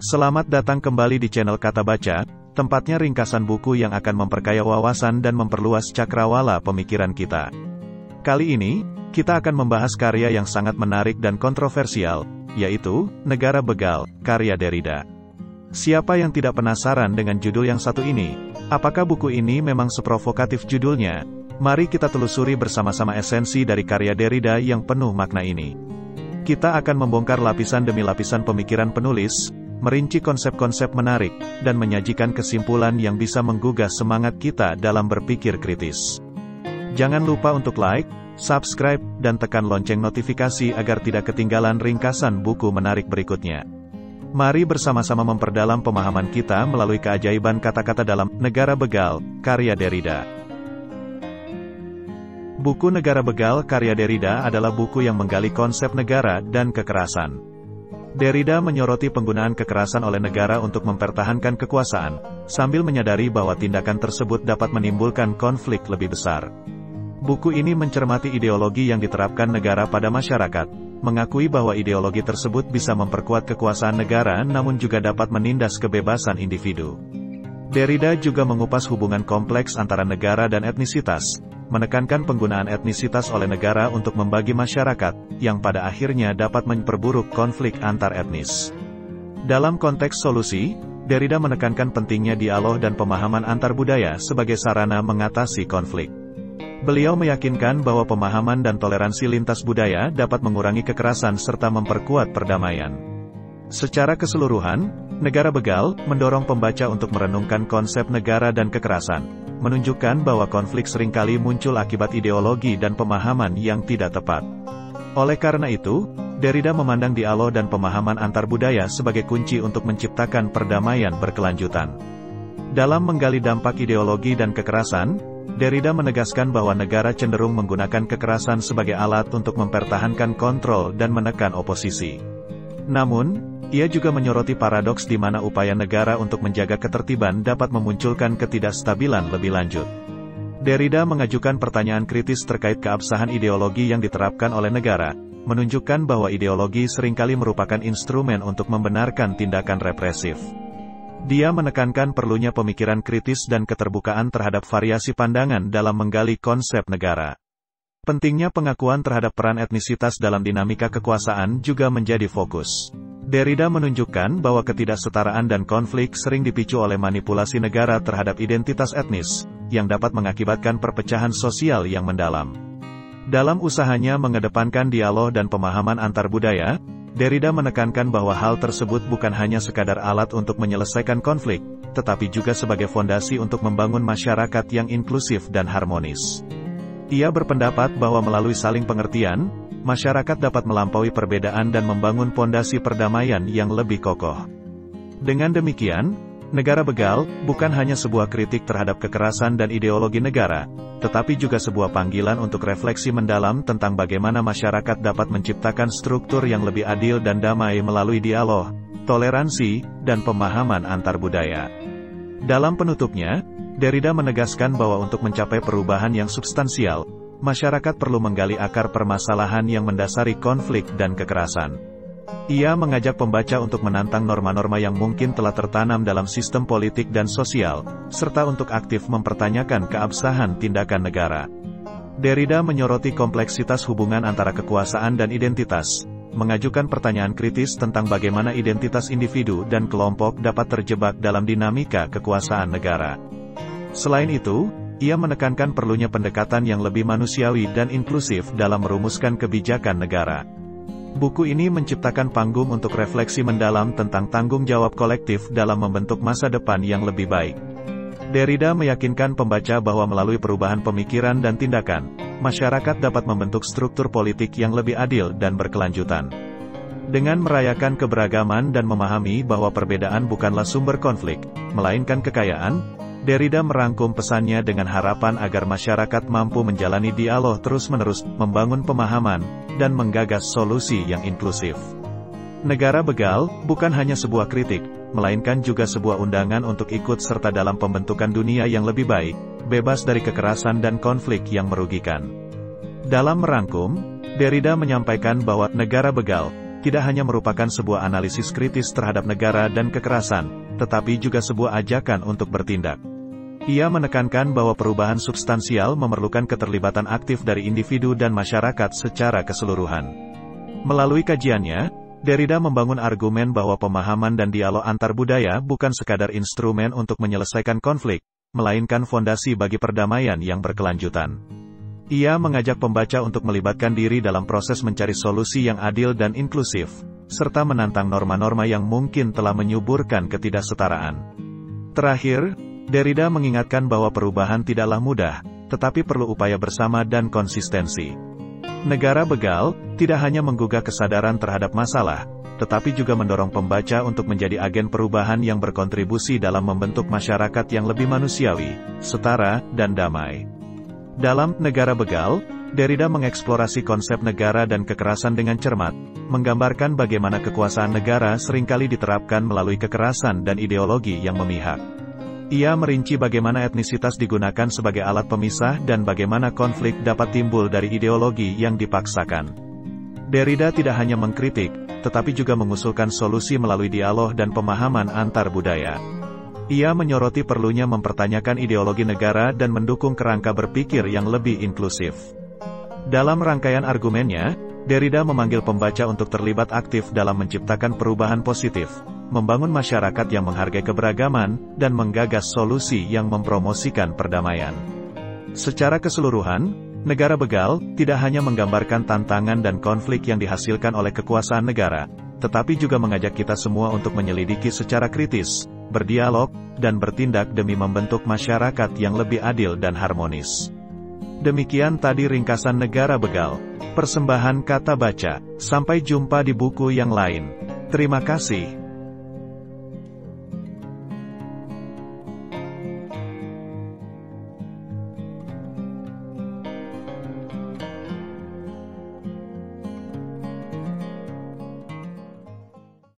Selamat datang kembali di channel Kata Baca, tempatnya ringkasan buku yang akan memperkaya wawasan dan memperluas cakrawala pemikiran kita. Kali ini, kita akan membahas karya yang sangat menarik dan kontroversial, yaitu Negara Begal, karya Derrida. Siapa yang tidak penasaran dengan judul yang satu ini? Apakah buku ini memang seprovokatif judulnya? Mari kita telusuri bersama-sama esensi dari karya Derrida yang penuh makna ini. Kita akan membongkar lapisan demi lapisan pemikiran penulis, merinci konsep-konsep menarik, dan menyajikan kesimpulan yang bisa menggugah semangat kita dalam berpikir kritis. Jangan lupa untuk like, subscribe, dan tekan lonceng notifikasi agar tidak ketinggalan ringkasan buku menarik berikutnya. Mari bersama-sama memperdalam pemahaman kita melalui keajaiban kata-kata dalam Negara Begal, karya Derrida. Buku Negara Begal karya Derrida adalah buku yang menggali konsep negara dan kekerasan. Derrida menyoroti penggunaan kekerasan oleh negara untuk mempertahankan kekuasaan, sambil menyadari bahwa tindakan tersebut dapat menimbulkan konflik lebih besar. Buku ini mencermati ideologi yang diterapkan negara pada masyarakat, mengakui bahwa ideologi tersebut bisa memperkuat kekuasaan negara namun juga dapat menindas kebebasan individu. Derrida juga mengupas hubungan kompleks antara negara dan etnisitas, menekankan penggunaan etnisitas oleh negara untuk membagi masyarakat, yang pada akhirnya dapat memperburuk konflik antar etnis. Dalam konteks solusi, Derrida menekankan pentingnya dialog dan pemahaman antar budaya sebagai sarana mengatasi konflik. Beliau meyakinkan bahwa pemahaman dan toleransi lintas budaya dapat mengurangi kekerasan serta memperkuat perdamaian. Secara keseluruhan, Negara Begal mendorong pembaca untuk merenungkan konsep negara dan kekerasan, menunjukkan bahwa konflik seringkali muncul akibat ideologi dan pemahaman yang tidak tepat. Oleh karena itu, Derrida memandang dialog dan pemahaman antar budaya sebagai kunci untuk menciptakan perdamaian berkelanjutan. Dalam menggali dampak ideologi dan kekerasan, Derrida menegaskan bahwa negara cenderung menggunakan kekerasan sebagai alat untuk mempertahankan kontrol dan menekan oposisi. Namun, ia juga menyoroti paradoks di mana upaya negara untuk menjaga ketertiban dapat memunculkan ketidakstabilan lebih lanjut. Derrida mengajukan pertanyaan kritis terkait keabsahan ideologi yang diterapkan oleh negara, menunjukkan bahwa ideologi seringkali merupakan instrumen untuk membenarkan tindakan represif. Dia menekankan perlunya pemikiran kritis dan keterbukaan terhadap variasi pandangan dalam menggali konsep negara. Pentingnya pengakuan terhadap peran etnisitas dalam dinamika kekuasaan juga menjadi fokus. Derrida menunjukkan bahwa ketidaksetaraan dan konflik sering dipicu oleh manipulasi negara terhadap identitas etnis, yang dapat mengakibatkan perpecahan sosial yang mendalam. Dalam usahanya mengedepankan dialog dan pemahaman antar budaya, Derrida menekankan bahwa hal tersebut bukan hanya sekadar alat untuk menyelesaikan konflik, tetapi juga sebagai fondasi untuk membangun masyarakat yang inklusif dan harmonis. Ia berpendapat bahwa melalui saling pengertian, masyarakat dapat melampaui perbedaan dan membangun pondasi perdamaian yang lebih kokoh. Dengan demikian, Negara Begal bukan hanya sebuah kritik terhadap kekerasan dan ideologi negara, tetapi juga sebuah panggilan untuk refleksi mendalam tentang bagaimana masyarakat dapat menciptakan struktur yang lebih adil dan damai melalui dialog, toleransi, dan pemahaman antar budaya. Dalam penutupnya, Derrida menegaskan bahwa untuk mencapai perubahan yang substansial, masyarakat perlu menggali akar permasalahan yang mendasari konflik dan kekerasan. Ia mengajak pembaca untuk menantang norma-norma yang mungkin telah tertanam dalam sistem politik dan sosial, serta untuk aktif mempertanyakan keabsahan tindakan negara. Derrida menyoroti kompleksitas hubungan antara kekuasaan dan identitas, mengajukan pertanyaan kritis tentang bagaimana identitas individu dan kelompok dapat terjebak dalam dinamika kekuasaan negara. Selain itu, ia menekankan perlunya pendekatan yang lebih manusiawi dan inklusif dalam merumuskan kebijakan negara. Buku ini menciptakan panggung untuk refleksi mendalam tentang tanggung jawab kolektif dalam membentuk masa depan yang lebih baik. Derrida meyakinkan pembaca bahwa melalui perubahan pemikiran dan tindakan, masyarakat dapat membentuk struktur politik yang lebih adil dan berkelanjutan. Dengan merayakan keberagaman dan memahami bahwa perbedaan bukanlah sumber konflik, melainkan kekayaan, Derrida merangkum pesannya dengan harapan agar masyarakat mampu menjalani dialog terus-menerus, membangun pemahaman, dan menggagas solusi yang inklusif. Negara Begal bukan hanya sebuah kritik, melainkan juga sebuah undangan untuk ikut serta dalam pembentukan dunia yang lebih baik, bebas dari kekerasan dan konflik yang merugikan. Dalam merangkum, Derrida menyampaikan bahwa Negara Begal tidak hanya merupakan sebuah analisis kritis terhadap negara dan kekerasan, tetapi juga sebuah ajakan untuk bertindak. Ia menekankan bahwa perubahan substansial memerlukan keterlibatan aktif dari individu dan masyarakat secara keseluruhan. Melalui kajiannya, Derrida membangun argumen bahwa pemahaman dan dialog antar budaya bukan sekadar instrumen untuk menyelesaikan konflik, melainkan fondasi bagi perdamaian yang berkelanjutan. Ia mengajak pembaca untuk melibatkan diri dalam proses mencari solusi yang adil dan inklusif, serta menantang norma-norma yang mungkin telah menyuburkan ketidaksetaraan. Terakhir, Derrida mengingatkan bahwa perubahan tidaklah mudah, tetapi perlu upaya bersama dan konsistensi. Negara Begal tidak hanya menggugah kesadaran terhadap masalah, tetapi juga mendorong pembaca untuk menjadi agen perubahan yang berkontribusi dalam membentuk masyarakat yang lebih manusiawi, setara, dan damai. Dalam Negara Begal, Derrida mengeksplorasi konsep negara dan kekerasan dengan cermat, menggambarkan bagaimana kekuasaan negara seringkali diterapkan melalui kekerasan dan ideologi yang memihak. Ia merinci bagaimana etnisitas digunakan sebagai alat pemisah dan bagaimana konflik dapat timbul dari ideologi yang dipaksakan. Derrida tidak hanya mengkritik, tetapi juga mengusulkan solusi melalui dialog dan pemahaman antar budaya. Ia menyoroti perlunya mempertanyakan ideologi negara dan mendukung kerangka berpikir yang lebih inklusif. Dalam rangkaian argumennya, Derrida memanggil pembaca untuk terlibat aktif dalam menciptakan perubahan positif, membangun masyarakat yang menghargai keberagaman, dan menggagas solusi yang mempromosikan perdamaian. Secara keseluruhan, Negara Begal tidak hanya menggambarkan tantangan dan konflik yang dihasilkan oleh kekuasaan negara, tetapi juga mengajak kita semua untuk menyelidiki secara kritis, berdialog, dan bertindak demi membentuk masyarakat yang lebih adil dan harmonis. Demikian tadi ringkasan Negara Begal. Persembahan Kata Baca. Sampai jumpa di buku yang lain. Terima kasih.